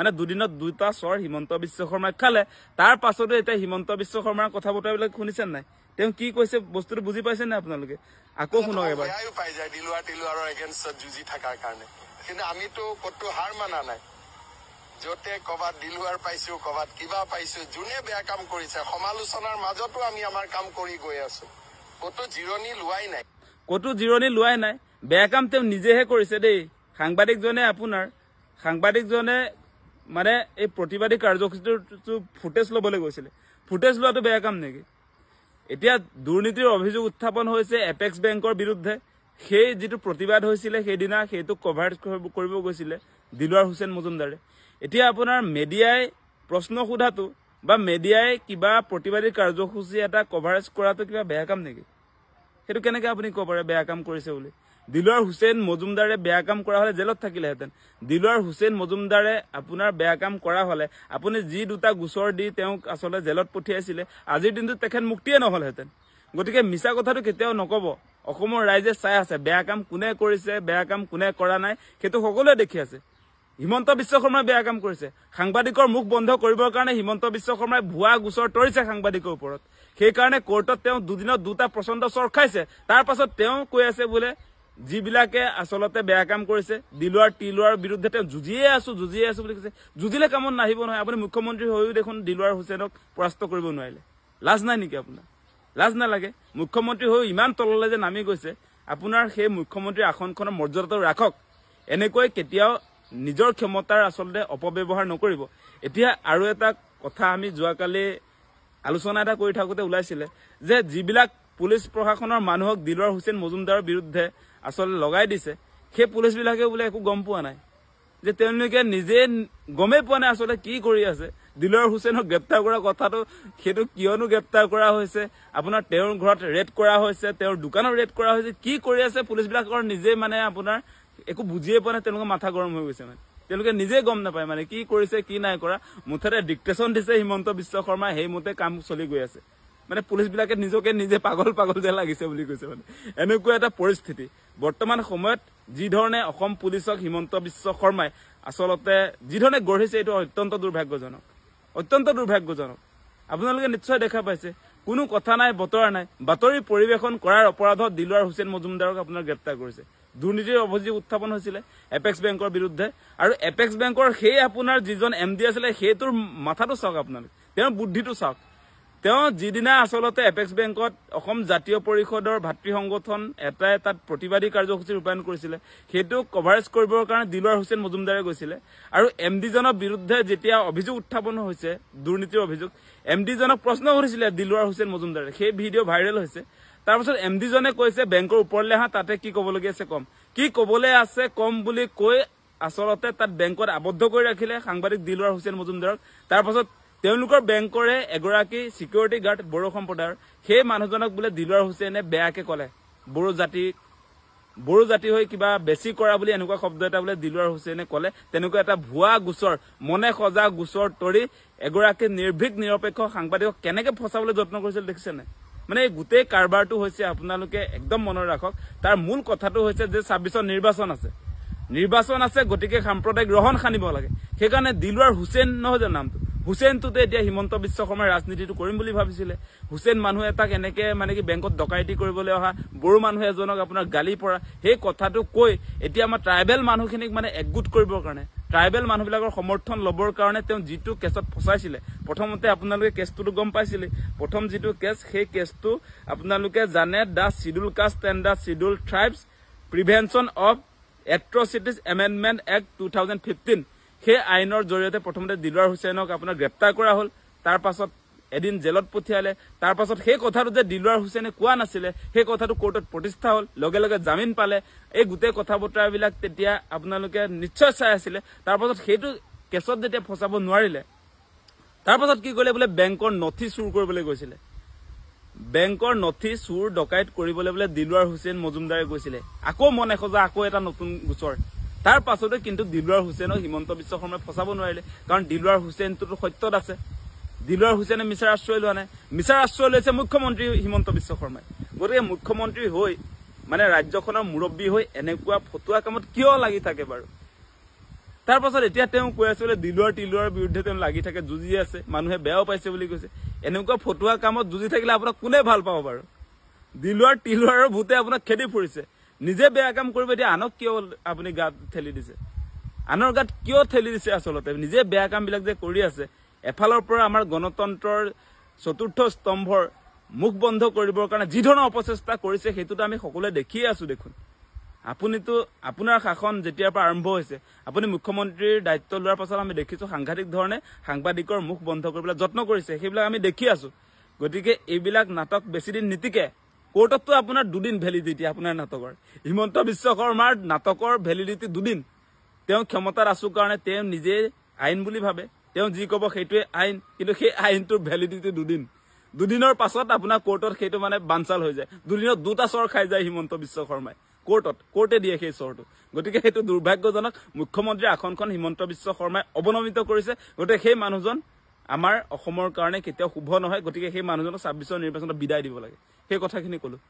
মানে দুদিনত দুটা চৰ হিমন্ত বিশ্ব শৰ্মাই খালে তাৰ পাছতো এতিয়া হিমন্ত বিশ্ব শৰ্মাৰ কথা বতৰাবিলাক শুনিছেন নাই তেওঁ কি কৈছে বস্তুটো বুজি পাইছে নাই আপোনালোকে আকৌ শুনক এবাৰ পাই যায় দিলুৱাৰৰ এগেইনষ্টত যুঁজি থকাৰ কাৰণে কিন্তু আমিতো কতো হাৰ মানা নাই যতে কবাত দিলুৱাৰ পাইছো কবাত কিবা পাইছো যোনে বেয়া কাম কৰিছে সমালোচনাৰ মাজতো আমি আমাৰ কাম কৰি গৈ আছো কতো জিৰণি লোৱাই নাই বেয়া কাম তেওঁ নিজেহে কৰিছে দেই সাংবাদিকজনে মানে এই প্ৰতিবাদী কাৰ্যসূচীটো ফুটেজ ল'বলৈ গৈছিলে ফুটেজ লোৱাটো বেয়া কাম নেকি এতিয়া দুৰ্নীতিৰ অভিযোগ উত্থাপন হৈছে এপেক্স বেংকৰ বিৰুদ্ধে সেই যিটো প্ৰতিবাদ হৈছিলে সেইদিনা সেইটো কভাৰেজ কৰিব গৈছিলে দিলৱাৰ হুছেইন মজুমদাৰে এতিয়া আপোনাৰ মিডিয়াই প্ৰশ্ন সোধাটো বা মিডিয়াই কিবা প্ৰতিবাদী কাৰ্যসূচী এটা কভাৰেজ কৰাটো কিবা বেয়া কাম নেকি সেইটো কেনেকৈ আপুনি ক'ব পাৰে বেয়া কাম কৰিছে বুলি দিলৱাৰ হুছেইন মজুমদাৰে বেয়া কাম কৰা হলে জেলত থাকিলেহেঁতেন দিলৱাৰ হুছেইন মজুমদাৰে আপোনাৰ বেয়া কাম কৰা হলে আপুনি যি দুটা গোচৰ দি তেওঁক আচলতে জেলত পঠিয়াইছিলে আজিৰ দিনটোত তেখেত মুক্তিয়ে নহলহেঁতেন গতিকে মিছা কথাটো কেতিয়াও নকব অসমৰ ৰাইজে চাই আছে বেয়া কাম কোনে কৰিছে বেয়া কাম কোনে কৰা নাই সেইটো সকলোৱে দেখি আছে হিমন্ত বিশ্ব শৰ্মাই বেয়া কাম কৰিছে সাংবাদিকৰ মুখ বন্ধ কৰিবৰ কাৰণে হিমন্ত বিশ্ব শৰ্মাই ভুৱা গোচৰ তৰিছে সাংবাদিকৰ ওপৰত সেইকাৰণে কোৰ্টত তেওঁ দুদিনত দুটা প্ৰচণ্ড চৰ খাইছে তাৰ পাছত তেওঁ কৈ আছে বোলে যিবিলাকে আচলতে বেয়া কাম কৰিছে দিলৱাৰ বিৰুদ্ধে তেওঁ যুঁজিয়ে আছো বুলি কৈছে যুঁজিলে কামত নাহিব নহয় আপুনি মুখ্যমন্ত্ৰী হৈও দেখোন দিলৱাৰ হুছেইনক পৰাস্ত কৰিব নোৱাৰিলে লাজ নাই নেকি আপোনাৰ লাজ নালাগে মুখ্যমন্ত্ৰী হৈ ইমান তললৈ যে নামি গৈছে আপোনাৰ সেই মুখ্যমন্ত্ৰীৰ আসনখনৰ মৰ্যাদাটো ৰাখক এনেকৈ কেতিয়াও নিজৰ ক্ষমতাৰ আচলতে অপব্যৱহাৰ নকৰিব এতিয়া আৰু এটা কথা আমি যোৱাকালি আলোচনা এটা কৰি থাকোতে ওলাইছিলে যে যিবিলাক পুলিচ প্ৰশাসনৰ মানুহক দিলৱাৰ হুছেইন মজুমদাৰৰ বিৰুদ্ধে আচলতে লগাই দিছে সেই পুলিচবিলাকে বোলে একো গম পোৱা নাই যে তেওঁলোকে নিজে গমেই পোৱা নাই আচলতে কি কৰি আছে দিলৱাৰ হুছেইনক গ্ৰেপ্তাৰ কৰা কথাটো সেইটো কিয়নো গ্ৰেপ্তাৰ কৰা হৈছে আপোনাৰ তেওঁৰ ঘৰত ৰেড কৰা হৈছে তেওঁৰ দোকানত ৰেড কৰা হৈছে কি কৰি আছে পুলিচবিলাকৰ নিজে মানে আপোনাৰ একো বুজিয়ে পোৱা নাই তেওঁলোকৰ মাথা গৰম হৈ গৈছে মানে তেওঁলোকে নিজে গম নাপায় মানে কি কৰিছে কি নাই কৰা মুঠতে ডিক্টেশ্যন দিছে হিমন্ত বিশ্ব শৰ্মাই সেইমতে কাম চলি গৈ আছে মানে পুলিচবিলাকে নিজকে নিজে পাগল যে লাগিছে বুলি কৈছে মানে এনেকুৱা এটা পৰিস্থিতি বৰ্তমান সময়ত যি ধৰণে অসম পুলিচক হিমন্ত বিশ্ব শৰ্মাই আচলতে যি ধৰণে গঢ়িছে এইটো অত্যন্ত দুৰ্ভাগ্যজনক আপোনালোকে নিশ্চয় দেখা পাইছে কোনো কথা নাই বতৰা নাই বাতৰি পৰিৱেশন কৰাৰ অপৰাধত দিলৱাৰ হুছেইন মজুমদাৰক আপোনাৰ গ্ৰেপ্তাৰ কৰিছে দুৰ্নীতিৰ অভিযোগ উত্থাপন হৈছিলে এপেক্স বেংকৰ বিৰুদ্ধে আৰু এপেক্স বেংকৰ সেই আপোনাৰ যিজন এমডি আছিলে সেইটোৰ মাথাটো চাওক আপোনালোকে তেওঁৰ বুদ্ধিটো চাওক তেওঁ যিদিনা আচলতে এপেক্স বেংকত অসম জাতীয় পৰিষদৰ ভাতৃ সংগঠন এটাই তাত প্ৰতিবাদী কাৰ্যসূচী ৰূপায়ণ কৰিছিলে সেইটো কভাৰেজ কৰিবৰ কাৰণে দিলৱাৰ হুছেইন মজুমদাৰে গৈছিলে আৰু এমডিজনৰ বিৰুদ্ধে যেতিয়া অভিযোগ উত্থাপন হৈছে দুৰ্নীতিৰ অভিযোগ এমডিজনক প্ৰশ্ন কৰিছিলে দিলৱাৰ হুছেইন মজুমদাৰে সেই ভিডিঅ' ভাইৰেল হৈছে তাৰপিছত এমডিজনে কৈছে বেংকৰ ওপৰলৈ আহা তাতে কি ক'বলগীয়া আছে কম বুলি কৈ আচলতে তাত বেংকত আবদ্ধ কৰি ৰাখিলে সাংবাদিক দিলৱাৰ হুছেইন মজুমদাৰক তাৰপাছত তেওঁলোকৰ বেংকৰে এগৰাকী সিকিউৰিটি গাৰ্ড বড়ো সম্প্ৰদায়ৰ সেই মানুহজনক বোলে দিলৱাৰ হুছেইনে বেয়াকে ক'লে বড়ো জাতি হৈ কিবা বেছি কৰা বুলি এনেকুৱা শব্দ এটা বোলে দিলৱাৰ হুছেইনে ক'লে তেনেকুৱা এটা ভুৱা গোচৰ মনে সজা গোচৰ তৰি এগৰাকী নিৰ্ভীক নিৰপেক্ষ সাংবাদিকক কেনেকে ফচাবলৈ যত্ন কৰিছিল দেখিছে নে মানে এই গোটেই কাৰবাৰটো হৈছে আপোনালোকে একদম মনত ৰাখক তাৰ মূল কথাটো হৈছে যে ২৬ত নিৰ্বাচন আছে গতিকে সাম্প্ৰদায়িক ৰহণ খানিব লাগে সেইকাৰণে দিলৱাৰ হুছেইন নহয় যে নামটো হুছেইনটোতে এতিয়া হিমন্ত বিশ্ব শৰ্মাই ৰাজনীতিটো কৰিম বুলি ভাবিছিলে হুছেইন মানুহ এটাক এনেকে মানে কি বেংকত ডকাইতি কৰিবলৈ অহা বড়ো মানুহ এজনক আপোনাৰ গালি পৰা সেই কথাটো কৈ এতিয়া আমাৰ ট্ৰাইবেল মানুহখিনিক মানে একগোট কৰিবৰ কাৰণে ট্ৰাইবেল মানুহবিলাকৰ সমৰ্থন ল'বৰ কাৰণে তেওঁ যিটো কেছত ফচাইছিলে প্ৰথমতে আপোনালোকে কেছটো গম পাইছিলে প্ৰথম যিটো কেছ সেই কেছটো আপোনালোকে জানে the schedule caste and the schedule tribes prevention of atrocities amendment act 2015 সেই আইনৰ জৰিয়তে প্ৰথমতে দিলৱাৰ হুছেইনক আপোনাৰ গ্ৰেপ্তাৰ কৰা হ'ল তাৰ পাছত এদিন জেলত পঠিয়ালে তাৰ পাছত সেই কথাটো যে দিলৱাৰ হুছেইনে কোৱা নাছিলে সেই কথাটো কোৰ্টত প্ৰতিষ্ঠা হ'ল লগে জামিন পালে এই গোটেই কথা বতৰাবিলাক তেতিয়া আপোনালোকে নিশ্চয় চাই আছিলে তাৰ পাছত সেইটো কেছত যেতিয়া ফচাব নোৱাৰিলে তাৰ পাছত কি কৰিলে বোলে বেংকৰ নথি চুৰ কৰিবলৈ গৈছিলে বেংকৰ নথি চুৰ ডকাইত কৰিবলৈ বোলে দিলৱাৰ হুছেইন মজুমদাৰে গৈছিলে আকৌ মনে সজা আকৌ এটা নতুন গোচৰ তাৰ পাছতে কিন্তু দিলৱাৰ হুছেইনক হিমন্ত বিশ্ব শৰ্মাই ফচাব নোৱাৰিলে কাৰণ দিলৱাৰ হুছেইনটোতো সত্যত আছে দিলৱাৰ হুছেইনে মিছাৰ আশ্ৰয় লোৱা নাই মিছাৰ আশ্ৰয় লৈছে মুখ্যমন্ত্ৰী হিমন্ত বিশ্ব শৰ্মাই গতিকে মুখ্যমন্ত্ৰী হৈ মানে ৰাজ্যখনৰ মুৰব্বী হৈ এনেকুৱা ফটুৱা কামত কিয় লাগি থাকে বাৰু তাৰ পাছত এতিয়া তেওঁ কৈ আছে বোলে দিলুৱাৰ টিলুৱাৰ বিৰুদ্ধে তেওঁ লাগি থাকে, যুঁজি আছে, মানুহে বেয়াও পাইছে বুলি কৈছে। এনেকুৱা ফটুৱা কামত যুঁজি থাকিলে আপোনাক কোনে ভাল পাব বাৰু? দিলুৱাৰ টিলুৱাৰৰ ভূতে আপোনাক খেদি ফুৰিছে, নিজে বেয়া কাম কৰিব, এতিয়া আনক কিয় আপুনি গাত ঠেলি দিছে? আনৰ গাত কিয় ঠেলি দিছে? আচলতে নিজে বেয়া কামবিলাক যে কৰি আছে, এফালৰ পৰা আমাৰ গণতন্ত্ৰৰ চতুৰ্থ স্তম্ভৰ মুখ বন্ধ কৰিবৰ কাৰণে যি ধৰণৰ অপচেষ্টা কৰিছে সেইটোতো আমি সকলোৱে দেখিয়ে আছো দেখোন। আপুনিতো আপোনাৰ শাসন যেতিয়াৰ পৰা আৰম্ভ হৈছে, আপুনি মুখ্যমন্ত্ৰীৰ দায়িত্ব লোৱাৰ পাছত আমি দেখিছো সাংঘাতিক ধৰণে সাংবাদিকৰ মুখ বন্ধ কৰিবলৈ যত্ন কৰিছে, সেইবিলাক আমি দেখি আছো। গতিকে এইবিলাক নাটক বেছিদিন নীতিকে, কোৰ্টততো আপোনাৰ 2 দিন ভেলিডিটি আপোনাৰ নাটকৰ। হিমন্ত বিশ্ব শৰ্মাৰ নাটকৰ ভেলিডিটি 2 দিন। তেওঁ ক্ষমতাত আছো কাৰণে তেওঁ নিজে আইন বুলি ভাবে, তেওঁ যি ক'ব সেইটোৱে আইন, কিন্তু সেই আইনটোৰ ভেলিডিটি 2 দিন। 2 দিনৰ পাছত আপোনাৰ কোৰ্টত সেইটো মানে বানচাল হৈ যায়। 2 দিনত 2টা চৰ খাই যায় হিমন্ত বিশ্ব শৰ্মাই কোৰ্টে দিয়ে সেই চৰটো। গতিকে সেইটো দুৰ্ভাগ্যজনক। মুখ্যমন্ত্ৰীৰ আসনখন হিমন্ত বিশ্ব শৰ্মাই অৱনমিত কৰিছে। গতিকে সেই মানুহজন আমাৰ অসমৰ কাৰণে কেতিয়াও শুভ নহয়। গতিকে সেই মানুহজনক 26ৰ নিৰ্বাচনত বিদায় দিব লাগে, সেই কথাখিনি ক'লো।